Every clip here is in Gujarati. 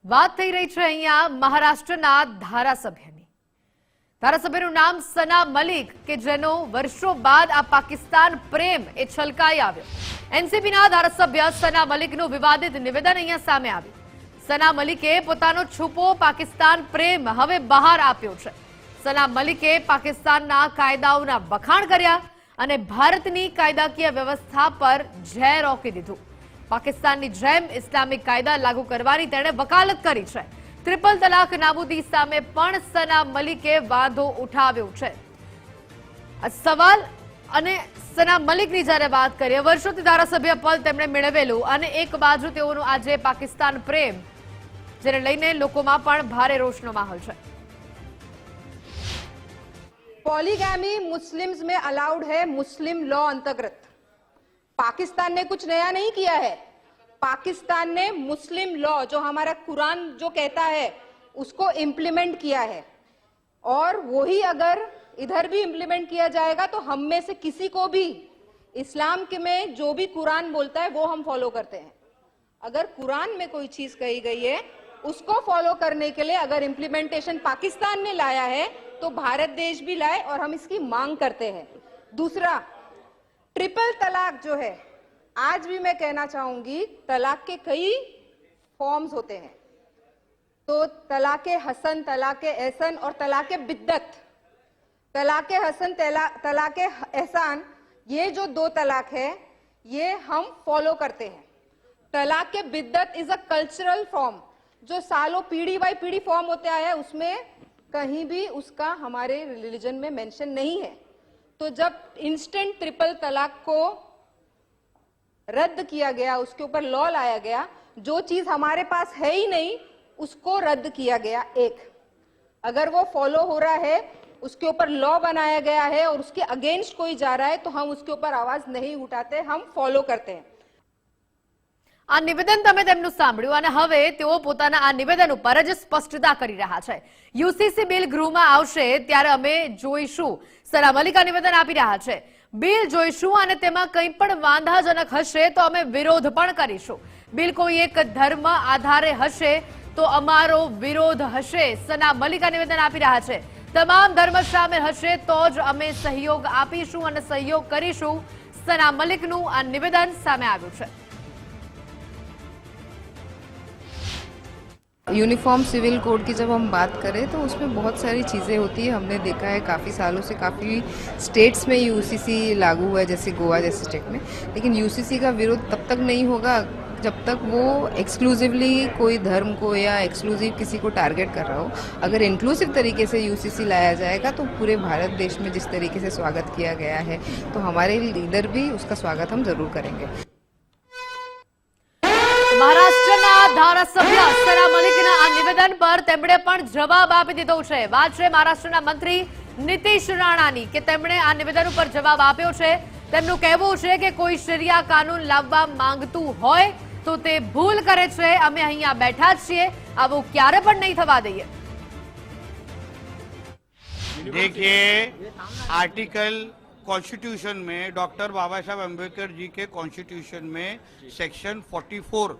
વાત થઈ રહી છે અહીંયા મહારાષ્ટ્રના ધારાસભ્યનું નામ સના મલિક કે જેનો વર્ષો બાદ આ પાકિસ્તાન પ્રેમ એ છલકાઈ આવ્યો। એનસીપીના ધારાસભ્ય સના મલિકનું વિવાદિત નિવેદન અહીંયા સામે આવ્યું। સના મલિકે પોતાનો છુપો પાકિસ્તાન પ્રેમ હવે બહાર આપ્યો છે। સના મલિકે પાકિસ્તાનના કાયદાઓના વખાણ કર્યા અને ભારતની કાયદાકીય વ્યવસ્થા પર ઝેર ઓકી દીધું। પાકિસ્તાનની જેમ ઇસ્લામિક કાયદા લાગુ કરવાની તેણે વકાલત કરી છે। ટ્રિપલ તલાક નાબૂદી સામે પણ સના મલિકે વાંધો ઉઠાવ્યો છે। આ સવાલ અને સના મલિકની જ્યારે વાત કરીએ, વર્ષોથી ધારાસભ્ય પદ તેમણે મેળવેલું અને એક બાજુ તેઓનો આજે પાકિસ્તાન પ્રેમ, જેને લઈને લોકોમાં પણ ભારે રોષનો માહોલ છે। पॉलीगैमी मुस्लिम्स में अलाउड है मुस्लिम लॉ अंतर्गत। पाकिस्तान ने कुछ नया नहीं किया है। पाकिस्तान ने मुस्लिम लॉ जो हमारा कुरान जो कहता है उसको इम्प्लीमेंट किया है, और वही अगर इधर भी इम्प्लीमेंट किया जाएगा तो हम में से किसी को भी इस्लाम के में जो भी कुरान बोलता है वो हम फॉलो करते हैं। अगर कुरान में कोई चीज कही गई है उसको फॉलो करने के लिए अगर इम्प्लीमेंटेशन पाकिस्तान ने लाया है तो भारत देश भी लाए, और हम इसकी मांग करते हैं। दूसरा, ट्रिपल तलाक जो है, आज भी मैं कहना चाहूंगी तलाक के कई फॉर्म्स होते हैं। तो तलाके हसन, तलाके एहसन और तलाके बिद्दत। तलाके हसन, तलाके एहसान, ये जो दो तलाक है ये हम फॉलो करते हैं। तलाके बिद्दत इज अ कल्चरल फॉर्म जो सालों पीढ़ी बाई पीढ़ी फॉर्म होते आया है, उसमें कहीं भी उसका हमारे रिलीजन में मेंशन नहीं है। तो जब इंस्टेंट ट्रिपल तलाक को रद्द किया गया, उसके ऊपर लॉ लाया गया, जो चीज हमारे पास है ही नहीं उसको रद्द किया गया। एक, अगर वो फॉलो हो रहा है, उसके ऊपर लॉ बनाया गया है और उसके अगेंस्ट कोई जा रहा है तो हम उसके ऊपर आवाज नहीं उठाते, हम फॉलो करते हैं। આ નિવેદન તમે તેમનું સાંભળ્યું અને હવે તેઓ પોતાના આ નિવેદન ઉપર જ સ્પષ્ટતા કરી રહ્યા છે। યુસીસી બિલ ગૃહમાં આવશે ત્યારે અમે જોઈશું, સના મલિક આ નિવેદન આપી રહ્યા છે। બિલ જોઈશું અને તેમાં કંઈ પણ વાંધાજનક હશે તો અમે વિરોધ પણ કરીશું। બિલ કોઈ એક ધર્મ આધારે હશે તો અમારો વિરોધ હશે। સના મલિક આ નિવેદન આપી રહ્યા છે। તમામ ધર્મ સામેલ હશે તો જ અમે સહયોગ આપીશું અને સહયોગ કરીશું। સના મલિકનું આ નિવેદન સામે આવ્યું છે। यूनिफॉर्म सिविल कोड की जब हम बात करें तो उसमें बहुत सारी चीज़ें होती है। हमने देखा है काफ़ी सालों से काफ़ी स्टेट्स में यूसीसी लागू हुआ है, जैसे गोवा जैसे स्टेट में। लेकिन यूसीसी का विरोध तब तक नहीं होगा जब तक वो एक्सक्लूसिवली कोई धर्म को या एक्सक्लूसिव किसी को टारगेट कर रहा हो। अगर इंक्लूसिव तरीके से यूसीसी लाया जाएगा तो पूरे भारत देश में जिस तरीके से स्वागत किया गया है तो हमारे लीडर भी उसका स्वागत हम जरूर करेंगे। મહારાષ્ટ્રના ધારાસભ્ય સના મલિકના આ નિવેદન પર તેમણે પણ જવાબ આપી દીધો છે। વાત છે મહારાષ્ટ્રના મંત્રી નીતિશ રાણાની કે તેમણે આ નિવેદન ઉપર જવાબ આપ્યો છે। તેમનું કહેવું છે કે કોઈ શરિયા કાનૂન લાવવા માંગતું હોય તો તે ભૂલ કરે છે। અમે અહીંયા બેઠા જ છીએ, આવું ક્યારે પણ નહીં થવા દઈએ। देखिए, आर्टिकल कॉन्स्टिट्यूशन में डॉक्टर बाबा साहब अम्बेडकर जी के कॉन्स्टिट्यूशन में सेक्शन 44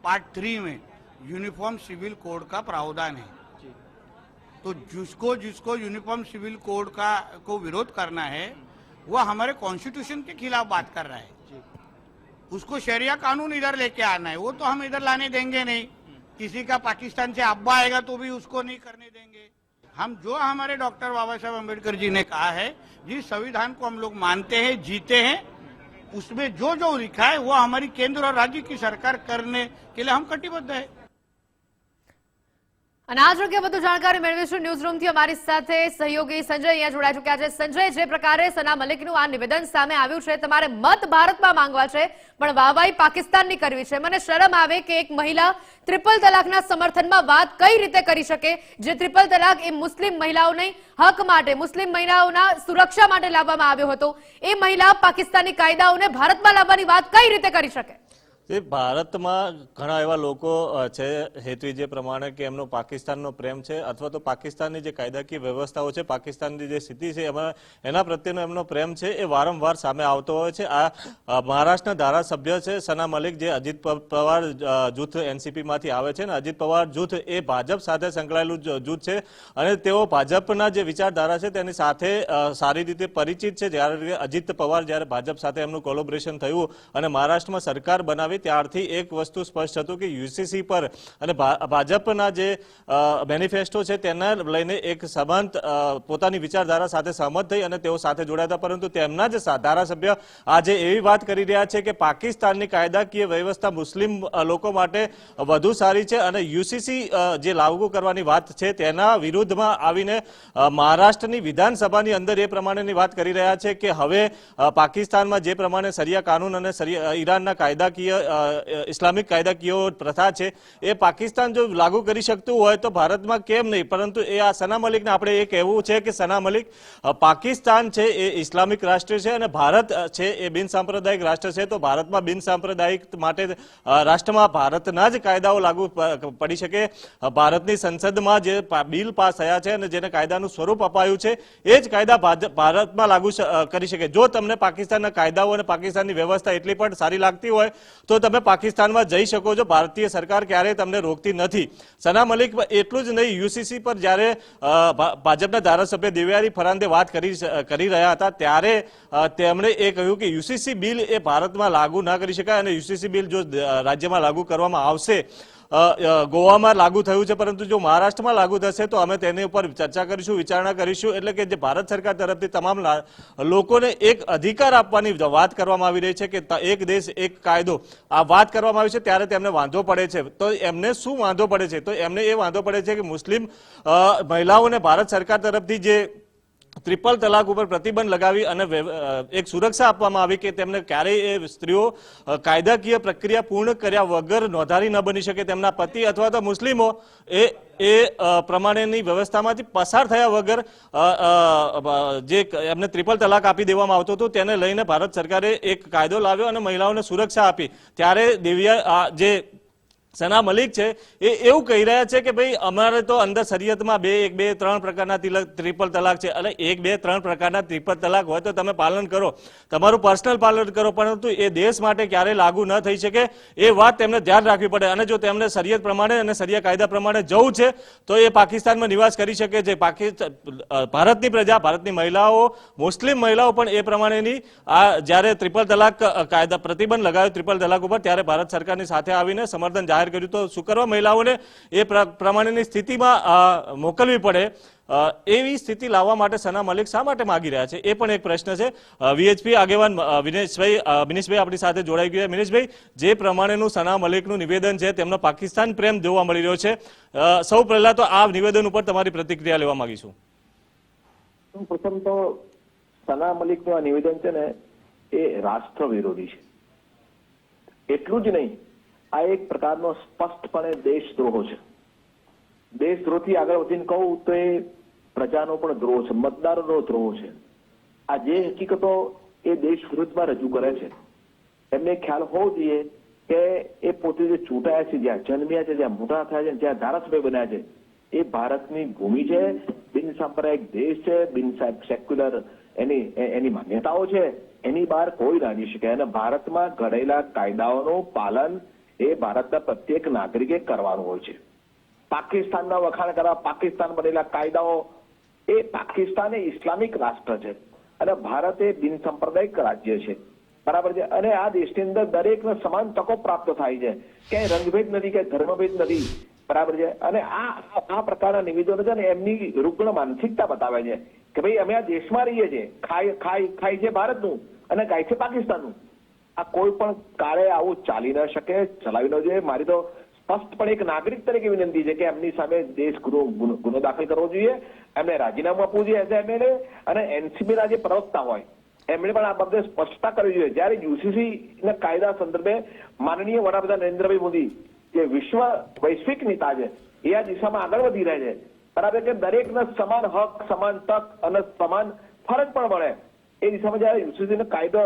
पार्ट 3 में यूनिफॉर्म सिविल कोड का प्रावधान है। तो जिसको यूनिफॉर्म सिविल कोड को विरोध करना है वह हमारे कॉन्स्टिट्यूशन के खिलाफ बात कर रहा है। उसको शरिया कानून इधर लेके आना है, वो तो हम इधर लाने देंगे नहीं। किसी का पाकिस्तान से अब्बा आएगा तो भी उसको नहीं करने देंगे। हम जो हमारे डॉक्टर बाबा साहब अम्बेडकर जी ने कहा है, जिस संविधान को हम लोग मानते हैं, जीते हैं, उसमें जो जो लिखा है वो हमारी केंद्र और राज्य की सरकार करने के लिए हम कटिबद्ध है। અનાજ અંગે વધુ જાણકારી મેળવીશું ન્યૂઝ રૂમથી। અમારી સાથે સહયોગી સંજય અહીંયા જોડાઈ ચૂક્યા છે। સંજય, જે પ્રકારે સના મલિકનું આ નિવેદન સામે આવ્યું છે, તમારે મત ભારતમાં માંગવા છે પણ વાહવાહી પાકિસ્તાનની કરવી છે। મને શરમ આવે કે એક મહિલા ટ્રિપલ તલાકના સમર્થનમાં વાત કઈ રીતે કરી શકે? જે ટ્રિપલ તલાક એ મુસ્લિમ મહિલાઓની હક માટે, મુસ્લિમ મહિલાઓના સુરક્ષા માટે લાવવામાં આવ્યો હતો, એ મહિલા પાકિસ્તાની કાયદાઓને ભારતમાં લાવવાની વાત કઈ રીતે કરી શકે? એ ભારતમાં ઘણા એવા લોકો છે હેતવી જે પ્રમાણે કે એમનો પાકિસ્તાનનો પ્રેમ છે અથવા તો પાકિસ્તાનની જે કાયદાકીય વ્યવસ્થાઓ છે, પાકિસ્તાનની જે સ્થિતિ છે એમાં એના પ્રત્યેનો એમનો પ્રેમ છે એ વારંવાર સામે આવતો હોય છે. આ મહારાષ્ટ્રના ધારાસભ્ય છે સના મલિક, જે અજીત પવાર જૂથ એનસીપીમાંથી આવે છે, ને અજીત પવાર જૂથ એ ભાજપ સાથે સંકળાયેલું જૂથ છે અને તેઓ ભાજપના જે વિચારધારા છે તેની સાથે સારી રીતે પરિચિત છે. જ્યારે અજીત પવાર જ્યારે ભાજપ સાથે એમનું કોલોબરેશન થયું અને મહારાષ્ટ્રમાં સરકાર બનાવી ત્યારથી એક વસ્તુ સ્પષ્ટ હતું કે યુસીસી પર અને ભાજપના જે મેનિફેસ્ટો છે તેને લઈને એક સબંધ પોતાની વિચારધારા સાથે સહમત થઈ અને તેઓ સાથે જોડાયા હતા. પરંતુ તેમના જ ધારાસભ્ય આજે એવી વાત કરી રહ્યા છે કે પાકિસ્તાનની કાયદાકીય વ્યવસ્થા મુસ્લિમ લોકો માટે વધુ સારી છે અને યુસીસી જે લાગુ કરવાની વાત છે તેના વિરુદ્ધમાં આવીને મહારાષ્ટ્રની વિધાનસભાની અંદર એ પ્રમાણેની વાત કરી રહ્યા છે કે હવે પાકિસ્તાનમાં જે પ્રમાણે શરિયા કાનૂન અને ઈરાનના કાયદાકીય ઇસ્લામિક કાયદાકીય પ્રથા છે એ પાકિસ્તાન જો લાગુ કરી શકતું હોય તો ભારતમાં કેમ નહીં. પરંતુ એ આ સના મલિકને આપણે એ કહેવું છે કે સના મલિક, પાકિસ્તાન છે એ ઇસ્લામિક રાષ્ટ્ર છે અને ભારત છે એ બિન સાંપ્રદાયિક રાષ્ટ્ર છે. તો ભારતમાં બિન સાંપ્રદાયિક માટે રાષ્ટ્રમાં ભારતના જ કાયદાઓ લાગુ પડી શકે. ભારતની સંસદમાં જે બિલ પાસ થયા છે અને જેને કાયદાનું સ્વરૂપ અપાયું છે એ જ કાયદા ભારતમાં લાગુ કરી શકે. જો તમને પાકિસ્તાનના કાયદાઓ અને પાકિસ્તાનની વ્યવસ્થા એટલી પણ સારી લાગતી હોય તો તમે પાકિસ્તાનમાં જઈ શકો છો. ભારતીય સરકાર ક્યારેય તમને રોકતી નથી. સના મલિક એટલું જ નહીં, યુસીસી પર જ્યારે ભાજપના ધારાસભ્ય દેવયાની ફરાંદે વાત કરી રહ્યા હતા ત્યારે તેમણે એ કહ્યું કે યુસીસી બિલ એ ભારતમાં લાગુ ના કરી શકાય અને યુસીસી બિલ જો રાજ્યમાં લાગુ કરવામાં આવશે, ગોવામાં લાગુ થયું છે પરંતુ જો મહારાષ્ટ્રમાં લાગુ થશે તો અમે તેની ઉપર ચર્ચા કરીશું, વિચારણા કરીશું. એટલે કે જે ભારત સરકાર તરફથી તમામ લોકોને એક અધિકાર આપવાની વાત કરવામાં આવી રહી છે કે એક દેશ એક કાયદો, આ વાત કરવામાં આવી છે ત્યારે તેમને વાંધો પડે છે. તો એમને શું વાંધો પડે છે? તો એમને એ વાંધો પડે છે કે મુસ્લિમ મહિલાઓને ભારત સરકાર તરફથી જે ટ્રિપલ તલાક ઉપર પ્રતિબંધ લગાવી અને એક સુરક્ષા આપવામાં આવી કે તેમને ક્યારેય એ સ્ત્રીઓ કાયદાકીય પ્રક્રિયા પૂર્ણ કર્યા વગર નોંધારી ન બની શકે. તેમના પતિ અથવા તો મુસ્લિમો એ પ્રમાણેની વ્યવસ્થામાંથી પસાર થયા વગર જે એમને ટ્રિપલ તલાક આપી દેવામાં આવતો હતો તેને લઈને ભારત સરકારે એક કાયદો લાવ્યો અને મહિલાઓને સુરક્ષા આપી. ત્યારે દેવિયા જે સના મલિક છે એ એવું કહી રહ્યા છે કે ભાઈ અમારે તો અંદર શરીયતમાં 1, 2, 3 પ્રકારના ટ્રિપલ તલાક છે અને 1, 2, 3 પ્રકારના ટ્રિપલ તલાક હોય તો તમે પાલન કરો, તમારું પર્સનલ પાલન કરો, પરંતુ એ દેશ માટે ક્યારેય લાગુ ન થઈ શકે એ વાત તેમને ધ્યાન રાખવી પડે. અને જો તેમને શરીયત પ્રમાણે અને શરિયા કાયદા પ્રમાણે જવું છે તો એ પાકિસ્તાનમાં નિવાસ કરી શકે છે. ભારતની પ્રજા, ભારતની મહિલાઓ, મુસ્લિમ મહિલાઓ પણ એ પ્રમાણેની આ જ્યારે ટ્રિપલ તલાક કાયદા પ્રતિબંધ લગાવ્યો ટ્રિપલ તલાક ઉપર ત્યારે ભારત સરકારની સાથે આવીને સમર્થન જાહેર કર્યું. તો શું કરવા મહિલાઓને એ પ્રમાણેની સ્થિતિમાં મોકલવી પડે, એવી સ્થિતિ લાવવા માટે સના મલિક શા માટે માગી રહ્યા છે એ પણ એક પ્રશ્ન છે. વીએચપી આગેવાન મિનેશભાઈ આપણી સાથે જોડાઈ ગયા. મિનેશભાઈ, જે પ્રમાણેનું સના મલિકનું નિવેદન છે તેમનો પાકિસ્તાન પ્રેમ જોવા મળી રહ્યો છે, સૌ પહેલા તો આ નિવેદન ઉપર તમારી પ્રતિક્રિયા લેવા માંગીશું. પ્રથમ તો સના મલિકનું આ નિવેદન છે ને એ રાષ્ટ્ર વિરોધી છે. એટલું જ નહીં, આ એક પ્રકારનો સ્પષ્ટપણે દેશદ્રોહ છે. દેશદ્રોહથી આગળ વધીને કહું તો એ પ્રજાનો પણ દ્રોહ છે, મતદારોનો દ્રોહ છે. આ જે હકીકતો એ દેશ વિરુદ્ધમાં રજૂ કરે છે એમને ખ્યાલ હોવો જોઈએ કે એ પોતે જે ચૂંટાયા છે, જ્યાં જન્મ્યા છે, જ્યાં મોટા થયા છે, જ્યાં ધારાસભ્ય બન્યા છે એ ભારતની ભૂમિ છે, બિન સાંપ્રદાયિક દેશ છે, બિન સેક્યુલર એની માન્યતાઓ છે, એની બહાર કોઈ ના જઈ શકે. અને ભારતમાં ઘડેલા કાયદાઓનું પાલન એ ભારતના પ્રત્યેક નાગરિકે કરવાનું હોય છે. પાકિસ્તાનના વખાણ કરવા, પાકિસ્તાન બનેલા કાયદાઓ, એ પાકિસ્તાન એ ઇસ્લામિક રાષ્ટ્ર છે અને ભારત એ બિન સાંપ્રદાયિક રાજ્ય છે, બરાબર છે. અને આ દેશની અંદર દરેકને સમાન તકો પ્રાપ્ત થાય છે, ક્યાંય રંગભેદ નથી, ક્યાંય ધર્મભેદ નથી, બરાબર છે. અને આ પ્રકારના નિવેદનો છે ને એમની રૂગ્ણ માનસિકતા બતાવે છે કે ભાઈ અમે આ દેશમાં રહીએ છીએ, ખાય છે ભારતનું અને ગાય છે પાકિસ્તાનનું. આ કોઈ પણ કાળે આવું ચાલી ન શકે, ચલાવી ન જોઈએ. મારી તો સ્પષ્ટપણે એક નાગરિક તરીકે વિનંતી છે કે એમની સામે દેશ ગુનો દાખલ કરવો જોઈએ, એમને રાજીનામું આપવું જોઈએ એઝ એમએલએ. અને એનસીપીના જે પ્રવક્તા હોય એમણે પણ આ બાબતે સ્પષ્ટતા કરવી જોઈએ. જ્યારે યુસીસી ના કાયદા સંદર્ભે માનનીય વડાપ્રધાન નરેન્દ્રભાઈ મોદી જે વૈશ્વિક નેતા છે એ આ દિશામાં આગળ વધી રહ્યા છે, બરાબર, કે દરેકને સમાન હક, સમાન તક અને સમાન ફરજ પણ મળે એ દિશામાં જયારે યુસીસી નો કાયદો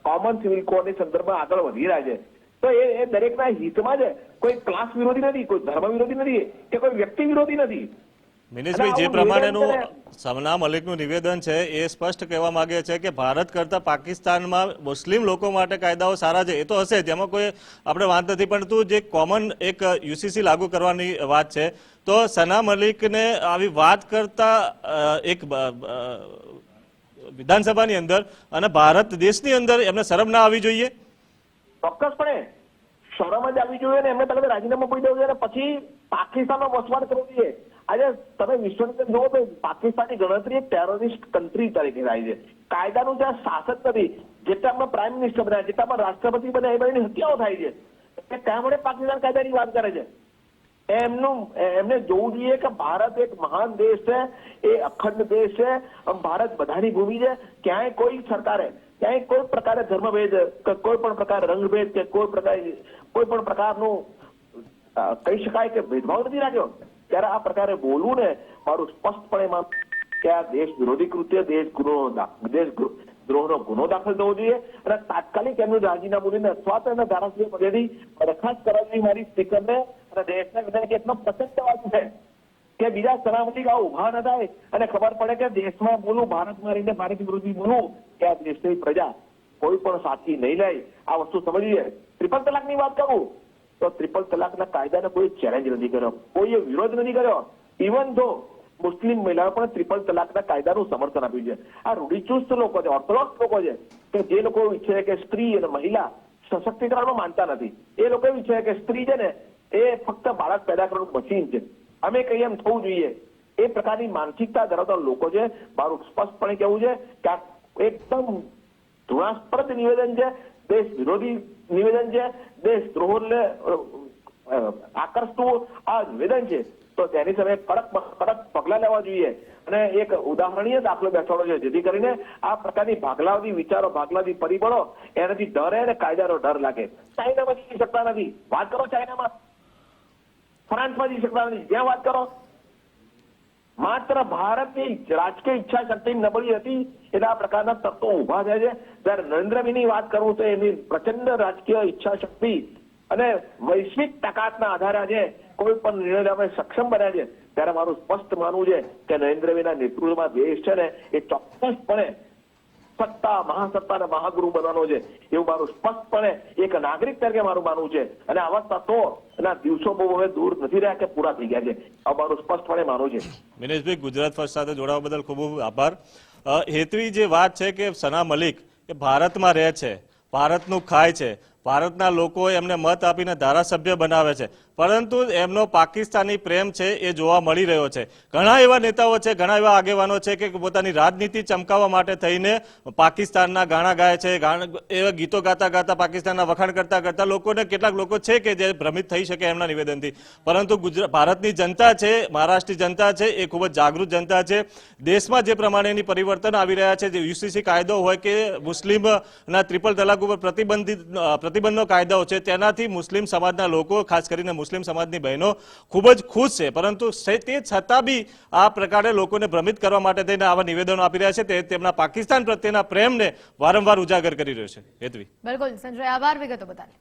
કોમન સિવિલ કોડની સંદર્ભમાં આગળ વધી રહ્યા છે તો એ દરેકના હિતમાં છે. કોઈ ક્લાસ વિરોધી નથી, કોઈ ધર્મ વિરોધી નથી કે કોઈ વ્યક્તિ વિરોધી નથી. મિનેશભાઈ, જે પ્રમાણેનું સના મલિકનું નિવેદન છે એ સ્પષ્ટ કહેવા માંગે છે કે ભારત કરતા પાકિસ્તાનમાં મુસ્લિમ લોકો માટે કાયદાઓ સારા છે. એ તો હશે જ, એમાં કોઈ આપણે વાત નથી, પરંતુ જે કોમન એક યુસીસી લાગુ કરવાની વાત છે, તો સના મલિકને આવી વાત કરતા એક વિધાનસભાની અંદર અને ભારત દેશની અંદર એમને શરમ ના આવી જોઈએ? ચોક્કસપણે શરમ જ આવી જોઈએ ને એમને પહેલા રાજીનામું આપી દેવું જોઈએ અને પછી પાકિસ્તાનનો વસવાટ કરવો જોઈએ. આજે તમે વિશ્વની અંદર જુઓ તો પાકિસ્તાનની ગણતરી એક ટેરરિસ્ટ કન્ટ્રી તરીકે થાય છે. કાયદાનું ત્યાં શાસન નથી. જેટલા પ્રાઇમ મિનિસ્ટર બન્યા, જેટલા રાષ્ટ્રપતિ બન્યા, એ બધાની હત્યાઓ થાય છે. ત્યાં મળે પાકિસ્તાન કાયદાની વાત કરે છે. એમને જોવું જોઈએ કે ભારત એક મહાન દેશ છે, એ અખંડ દેશ છે, ભારત બધાની ભૂમિ છે. ક્યાંય કોઈ સરકારે ક્યાંય કોઈ પ્રકારે ધર્મભેદ કે કોઈ પણ પ્રકારે રંગભેદ કે કોઈ પણ પ્રકારનું કહી શકાય કે ભેદભાવ નથી રાખ્યો. ત્યારે આ પ્રકારે બોલવું ને મારું સ્પષ્ટપણે માન કે આ દેશ વિરોધી કૃત્ય, દેશદ્રોહનો ગુનો દાખલ થવો જોઈએ અને તાત્કાલિક એમનું રાજીનામું લઈને અથવા તો એના ધારાસભ્ય પદેથી બરખાસ્ત કરાવવી મારી સ્પીકરને અને દેશના વિધાયક એટલો પસંદ થવાનું છે કે બીજા સલામતી આ ઉભા ન થાય અને ખબર પડે કે દેશમાં બોલું, ભારતમાં રહીને ભારત વિરોધી બોલું કે આ દેશની પ્રજા કોઈ પણ સાથી નહીં લે. આ વસ્તુ સમજીએ. ટ્રિપલ તલાકની વાત કરું તો ટ્રિપલ તલાકના કાયદાને કોઈ ચેલેન્જ નથી કર્યો, કોઈએ વિરોધ નથી કર્યો. ઇવન તો મુસ્લિમ મહિલાઓ પણ ટ્રિપલ તલાકના કાયદાનું સમર્થન આપ્યું છે. આ રૂઢિચુસ્ત લોકો છે, ઓર્થોડોક્સ લોકો છે કે જે લોકો ઈચ્છે કે સ્ત્રી અને મહિલા સશક્તિકરણમાં માનતા નથી. એ લોકો ઈચ્છે કે સ્ત્રી છે ને એ ફક્ત બાળક પેદા કરવાનું મશીન છે, અમે કહીએ એમ થવું જોઈએ. એ પ્રકારની માનસિકતા ધરાવતા લોકો છે. મારું સ્પષ્ટપણે કહેવું છે કે આ એકદમ ધૃણાસ્પદ નિવેદન છે, દેશ વિરોધી નિવેદન છે, દેશદ્રોહને આકર્ષતું આ નિવેદન છે. તો તેની સામે કડક પગલા લેવા જોઈએ અને એક ઉદાહરણીય દાખલો બેસાડો છે જેથી કરીને આ પ્રકારની ભાગલાવાદી વિચારો, ભાગલાવાદી પરિબળો એનાથી ડરે અને કાયદાનો ડર લાગે. ચાઇનામાં જઈ શકતા નથી, વાત કરો ચાઇનામાં. ફ્રાન્સમાં જઈ શકતા નથી, જ્યાં વાત કરો. માત્ર ભારતની રાજકીય ઈચ્છા શક્તિ નબળી હતી એટલે આ પ્રકારના તત્વો ઉભા થયા છે. જયારે નરેન્દ્રભાઈની વાત કરું તો એની પ્રચંડ રાજકીય ઈચ્છા શક્તિ અને વૈશ્વિક તાકાતના આધારે આજે કોઈ પણ નિર્ણય લેવા સક્ષમ બન્યા છે. ત્યારે મારું સ્પષ્ટ માનવું છે કે નરેન્દ્રભાઈના નેતૃત્વમાં દેશ છે ને એ ચોક્કસપણે સત્તા, મહાસત્તા અને મહાગુરુ બનવાનો છે એવું મારું સ્પષ્ટપણે એક નાગરિક તરીકે મારું માનવું છે. અને આવા તત્વોના દિવસો બહુ હવે દૂર નથી રહ્યા કે પૂરા થઈ ગયા છે, આ મારું સ્પષ્ટપણે માનવું છે. મિનેશભાઈ, ગુજરાત ફર્સ્ટ સાથે જોડાવા બદલ ખૂબ ખૂબ આભાર. હેતવી જે વાત છે કે સના મલિક એ ભારતમાં રહે છે, ભારતનું ખાય છે, ભારતના લોકો એમને મત આપીને ધારાસભ્ય બનાવે છે, પરંતુ એમનો પાકિસ્તાની પ્રેમ છે એ જોવા મળી રહ્યો છે. ઘણા એવા નેતાઓ છે, ઘણા એવા આગેવાનો છે કે પોતાની રાજનીતિ ચમકાવવા માટે થઈને પાકિસ્તાનના ગાણા ગાય છે, એવા ગીતો ગાતા ગાતા પાકિસ્તાનના વખાણ કરતા કરતા લોકોને કેટલાક લોકો છે કે જે ભ્રમિત થઈ શકે એમના નિવેદનથી. પરંતુ ભારતની જનતા છે, મહારાષ્ટ્રની જનતા છે એ ખૂબ જ જાગૃત જનતા છે. દેશમાં જે પ્રમાણેની પરિવર્તન આવી રહ્યા છે, જે યુસીસી કાયદો હોય કે મુસ્લિમના ટ્રિપલ તલાક ઉપર પ્રતિબંધનો કાયદાઓ છે, તેનાથી મુસ્લિમ સમાજના લોકો, ખાસ કરીને મુસ્લિમ સમાજની બહેનો ખૂબ જ ખુશ છે. પરંતુ તે છતાં બી આ પ્રકારે લોકોને ભ્રમિત કરવા માટે થઈને આવા નિવેદનો આપી રહ્યા છે, તે તેમના પાકિસ્તાન પ્રત્યેના પ્રેમને વારંવાર ઉજાગર કરી રહ્યો છે. હેતવી, બિલકુલ સંજય, આભાર વિગતો બતાવી.